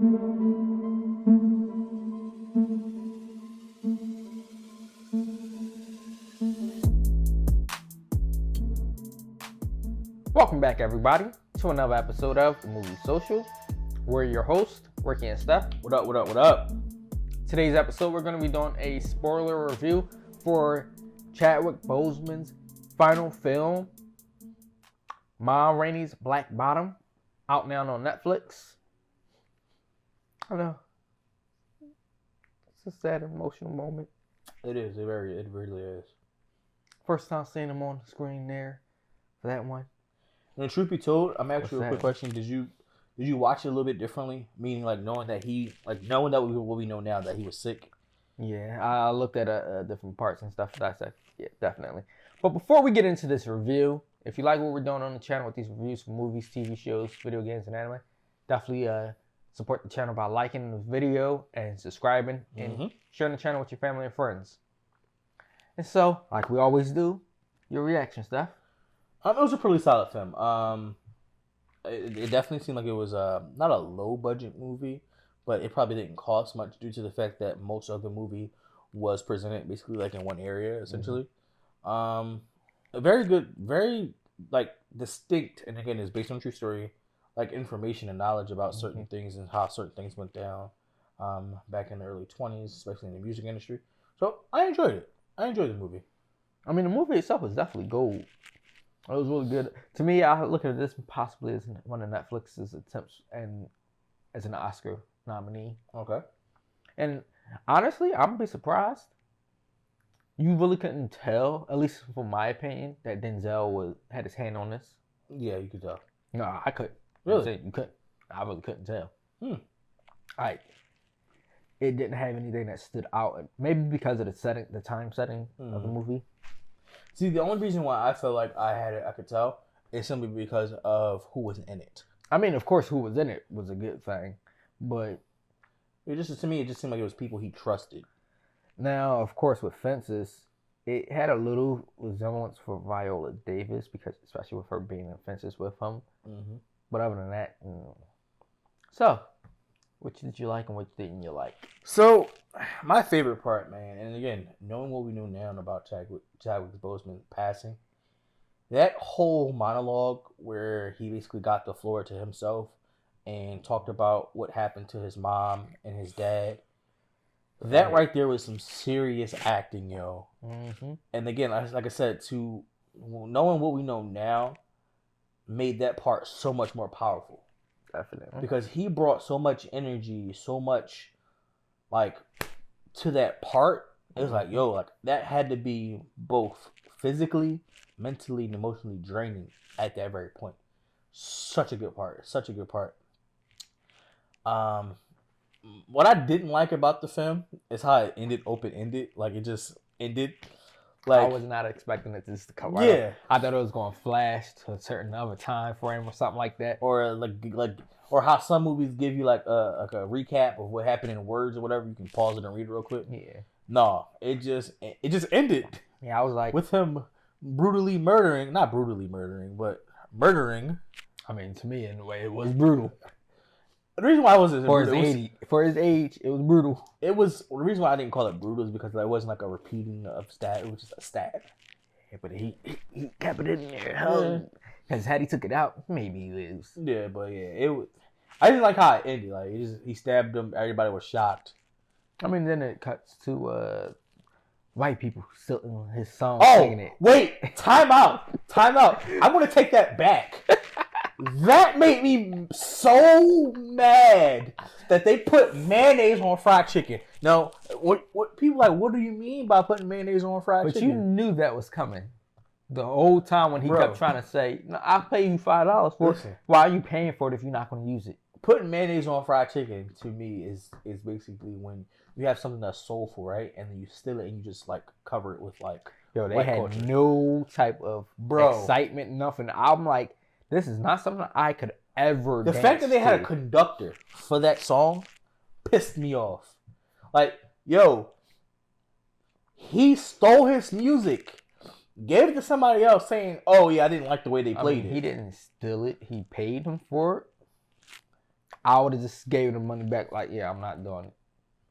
Welcome back, everybody, to another episode of The Movie Social. We're your hosts, Ricky and Steph. What up, what up, what up? Today's episode, we're going to be doing a spoiler review for Chadwick Boseman's final film, Ma Raineys Black Bottom, out now on Netflix. I know. It's a sad, emotional moment. It is. It really is. First time seeing him on the screen there for that one. And truth be told, I'm actually a quick question. Did you watch it a little bit differently? Meaning, like knowing that what we know now, that he was sick. Yeah, I looked at different parts and stuff. That's yeah, definitely. But before we get into this review, if you like what we're doing on the channel with these reviews for movies, TV shows, video games, and anime, definitely support the channel by liking the video and subscribing and sharing the channel with your family and friends. And so, like we always do, your reaction, Steph. It was a pretty solid film. It definitely seemed like it was not a low budget movie, but it probably didn't cost much due to the fact that most of the movie was presented basically like in one area essentially. A very good, very like distinct, and again, it's based on a true story, like information and knowledge about certain things and how certain things went down back in the early 20s, especially in the music industry. So I enjoyed it. I enjoyed the movie. I mean, the movie itself was definitely gold. It was really good. To me, I look at this possibly as one of Netflix's attempts and as an Oscar nominee. Okay. And honestly, I'm gonna be surprised. You really couldn't tell, at least from my opinion, that Denzel had his hand on this. Yeah, you could tell. No, I couldn't. Really? You couldn't. I really couldn't tell. It didn't have anything that stood out. Maybe because of the time setting of the movie. See, the only reason why I felt like I could tell is simply because of who was in it. I mean, of course, who was in it was a good thing, but to me, it just seemed like it was people he trusted. Now, of course, with Fences, it had a little resemblance for Viola Davis, because especially with her being in Fences with him. But other than that, So, which did you like and which didn't you like? So, my favorite part, man, and again, knowing what we know now about Chadwick Boseman passing, that whole monologue where he basically got the floor to himself and talked about what happened to his mom and his dad, that right there was some serious acting, yo. And again, like I said, to knowing what we know now made that part so much more powerful. Definitely. Because he brought so much energy, so much, like, to that part. It was like, yo, like, that had to be both physically, mentally, and emotionally draining at that very point. Such a good part. Such a good part. What I didn't like about the film is how it ended open-ended. Like, it just ended. Like, I was not expecting it just to come right up. I thought it was going to flash to a certain other time frame or something like that. Or or how some movies give you like a recap of what happened in words or whatever. You can pause it and read it real quick. Yeah. No, it just ended. Yeah, I was like, with him not brutally murdering, but murdering. I mean, to me, in a way, it was brutal. The reason why I wasn't for his age, it was brutal. It was the reason why I didn't call it brutal is because it wasn't like a repeating of stab. It was just a stab. Yeah, but he kept it in there. Because had he took it out, maybe he lives. Yeah, but yeah, it was. I didn't like how it ended. Like he stabbed him. Everybody was shocked. I mean, then it cuts to white people still his song singing it. Wait, time out. I'm gonna take that back. That made me so mad that they put mayonnaise on fried chicken. Now, what people like? What do you mean by putting mayonnaise on fried chicken? But you knew that was coming the whole time when he kept trying to say, "No, I'll pay you $5 for it." Why are you paying for it if you're not going to use it? Putting mayonnaise on fried chicken to me is basically when you have something that's soulful, right? And then you steal it and you just like cover it with like they had culture. No type of excitement, nothing. I'm like, this is not something I could ever. The fact that they had a conductor for that song pissed me off. Like, yo, he stole his music, gave it to somebody else, saying, "Oh yeah, I didn't like the way they played it." He didn't steal it. He paid him for it. I would have just gave the money back. Like, yeah, I'm not doing it,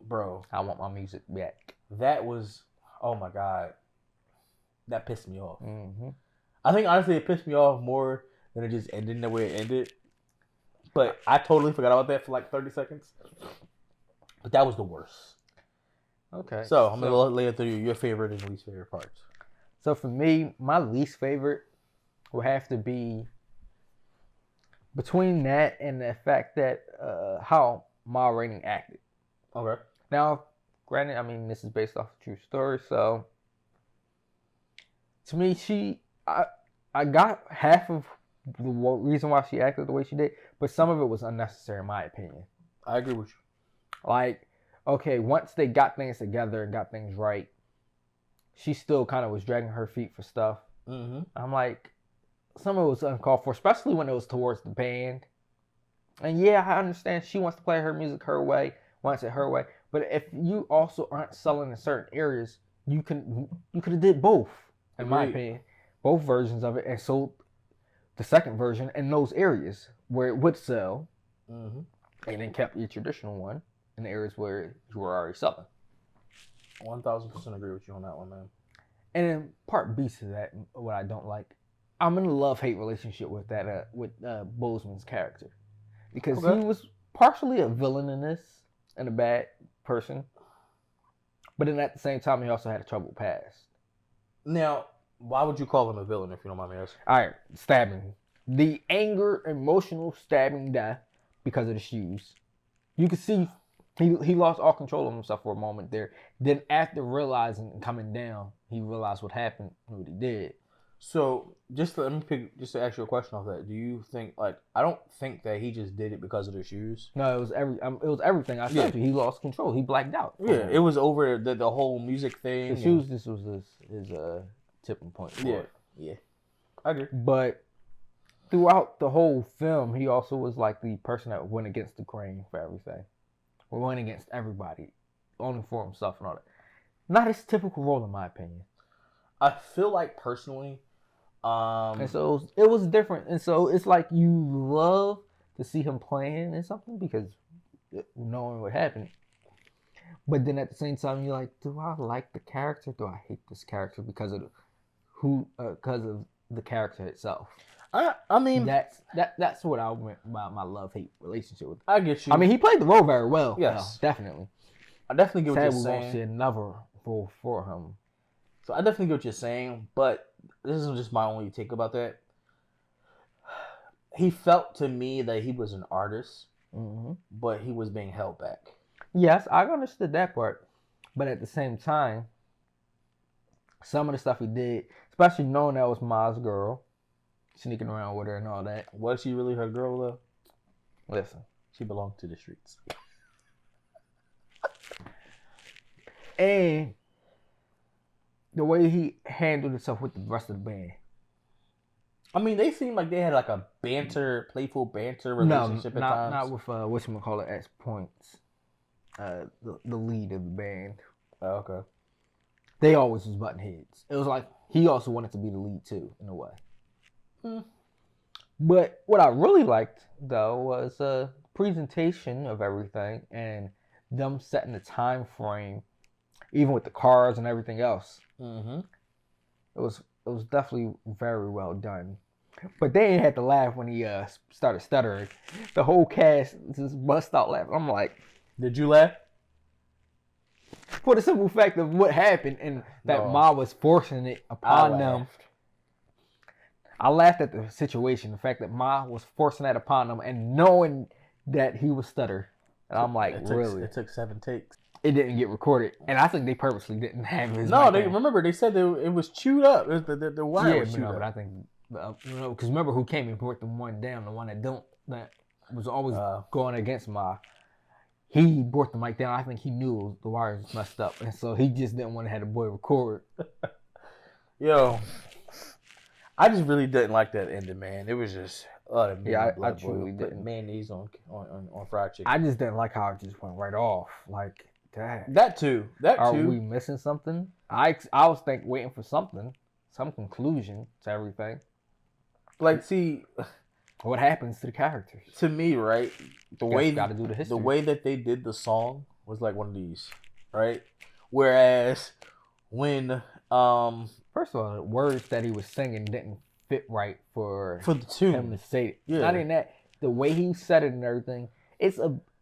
bro. I want my music back. That was, oh my god, that pissed me off. Mm-hmm. I think honestly it pissed me off more than it just ended the way it ended. But I totally forgot about that for like 30 seconds. But that was the worst. Okay. So I'm gonna lay it through your favorite and least favorite parts. So for me, my least favorite will have to be between that and the fact that how Ma Rainey acted. Okay. Now, granted, I mean this is based off a true story, so to me, I got half of the reason why she acted the way she did, but some of it was unnecessary in my opinion. I agree with you. Like, okay, once they got things together and got things right, she still kind of was dragging her feet for stuff. Mm-hmm. I'm like, some of it was uncalled for, especially when it was towards the band. And yeah, I understand she wants to play her music her way, wants it her way. But if you also aren't selling in certain areas, you could have did both, in my opinion, both versions of it, and sold the second version in those areas where it would sell, and then kept your traditional one in the areas where you were already selling. 1000% agree with you on that one, man. And then part B to that, what I don't like, I'm in a love-hate relationship with that with Boseman's character, because he was partially a villain in this and a bad person, but then at the same time he also had a troubled past. Now, why would you call him a villain if you don't mind me asking? All right, stabbing, the anger, emotional stabbing death because of the shoes. You could see he lost all control of himself for a moment there. Then after realizing and coming down, he realized what happened and what he did. So just to ask you a question off that. Do you think, like, I don't think that he just did it because of the shoes. No, it was everything. I said to you, he lost control. He blacked out. Yeah, it was over the whole music thing. The shoes. This was his tipping point. Yeah, I agree. But throughout the whole film, he also was like the person that went against the grain for everything. Or went against everybody, only for himself and all that. Not his typical role, in my opinion. I feel like personally, and so it was different. And so it's like you love to see him playing in something because knowing what happened. But then at the same time, you're like, do I like the character? Do I hate this character because of the character itself? I mean, that's what I meant by my love-hate relationship with him. I get you. I mean, he played the role very well. Yes, definitely. I definitely get what you're saying. We won't see another role for him. So I definitely get what you're saying, but this is just my only take about that. He felt to me that he was an artist, but he was being held back. Yes, I understood that part, but at the same time, some of the stuff he did, especially knowing that was Ma's girl, sneaking around with her and all that. Was she really her girl though? Listen, she belonged to the streets. And the way he handled himself with the rest of the band. I mean, they seemed like they had like a playful banter relationship at times. Not with whatchamacallit at points. The lead of the band. Oh, okay. They always was button heads. It was like he also wanted to be the lead too, in a way. But what I really liked though was presentation of everything and them setting the time frame, even with the cars and everything else. It was definitely very well done. But they ain't had to laugh when he started stuttering. The whole cast just bust out laughing. I'm like, did you laugh? For the simple fact of what happened and that Ma was forcing it upon them. I laughed at the situation, the fact that Ma was forcing that upon them and knowing that he was stutter. And I'm like, really? It took 7 takes. It didn't get recorded, and I think they purposely didn't have his. No, they said it was chewed up. The wire was chewed up. But I think because remember who came and brought the one down, the one that was always going against Ma. He brought the mic down. I think he knew the wires was messed up, and so he just didn't want to have the boy record. Yo, I just really didn't like that ending, man. It was just I truly didn't. Mayonnaise on fried chicken. I just didn't like how it just went right off. Like, dang. That too. Are we missing something? I was waiting for something, some conclusion to everything. Like, see, What happens to the characters? To me, right, the way Got to do the history. the way that they did the song was like one of these, right? Whereas when First of all, the words that he was singing didn't fit right for the tune, him to say it. Yeah. Not even that, the way he said it and everything. It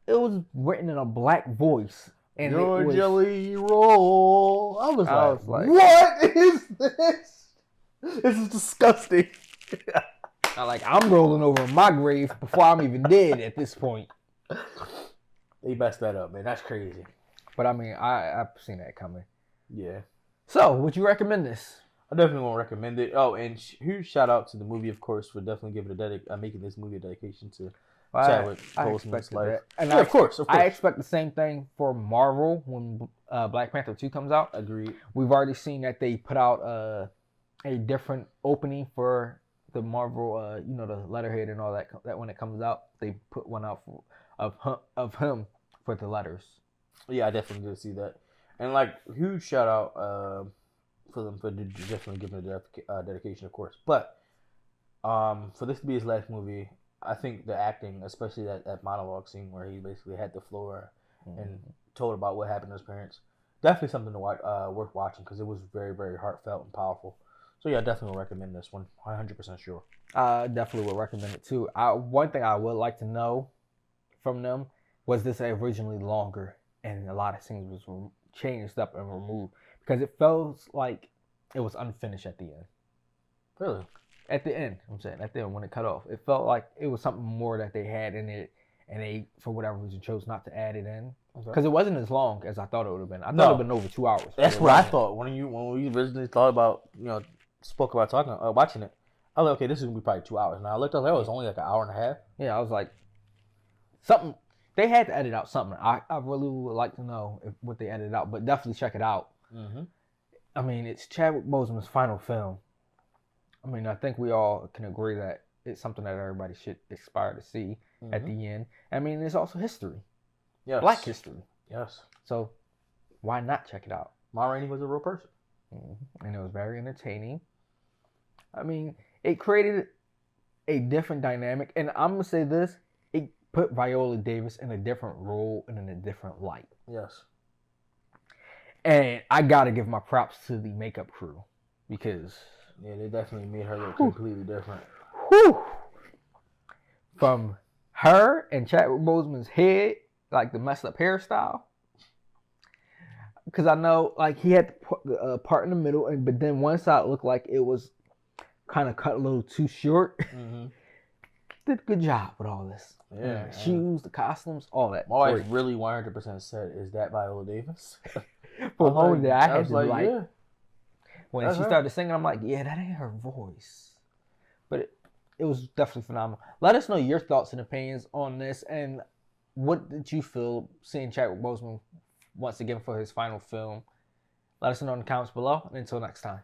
was written in a black voice. And your it was, jelly roll. I was like, what is this? This is disgusting. I'm rolling over in my grave before I'm even dead at this point. They messed that up, man. That's crazy. But I mean, I've seen that coming. Yeah. So, would you recommend this? I definitely won't recommend it. Oh, and huge shout out to the movie, of course, for definitely making this movie a dedication to Chadwick Boseman's life. That. And yeah, of course. I expect the same thing for Marvel when Black Panther 2 comes out. Agreed. We've already seen that they put out a different opening for the Marvel, the letterhead and all that. That when it comes out, they put one out of him for the letters. Yeah, I definitely did see that. And huge shout out for them for definitely giving the dedication, of course. But for this to be his last movie, I think the acting, especially that monologue scene where he basically had the floor and told about what happened to his parents, definitely something to watch, worth watching because it was very, very heartfelt and powerful. So yeah, I definitely will recommend this one. 100% sure. I definitely would recommend it too. One thing I would like to know from them was this originally longer and a lot of scenes was changed up and removed because it felt like it was unfinished at the end. Really? At the end, I'm saying at the end when it cut off, it felt like it was something more that they had in it, and they for whatever reason chose not to add it in because it wasn't as long as I thought it would have been. I thought it would have been over 2 hours. That's what I thought when we originally thought about spoke about watching it. I was like, okay, this is gonna be probably 2 hours. Now I looked, I was like, oh, it's only like an hour and a half. Yeah, I was like, something. They had to edit out something. I really would like to know what they edited out, but definitely check it out. Mm-hmm. I mean, it's Chadwick Boseman's final film. I mean, I think we all can agree that it's something that everybody should aspire to see at the end. I mean, it's also history. Yes. Black history. Yes. So, why not check it out? Ma Rainey was a real person. And it was very entertaining. I mean, it created a different dynamic. And I'm going to say this. It put Viola Davis in a different role and in a different light. Yes. And I got to give my props to the makeup crew. Because... yeah, they definitely made her look completely different. Whew. From her and Chadwick Boseman's head, like the messed up hairstyle. Because I know, he had the part in the middle, but then one side looked like it was kind of cut a little too short. Mm-hmm. Did a good job with all this. Yeah. The shoes, the costumes, all that. My wife really 100% said, "Is that Viola Davis?" For a moment there, I had to be yeah. When she started singing, I'm like, yeah, that ain't her voice. But it was definitely phenomenal. Let us know your thoughts and opinions on this, and what did you feel seeing Chadwick Boseman once again for his final film? Let us know in the comments below, and until next time.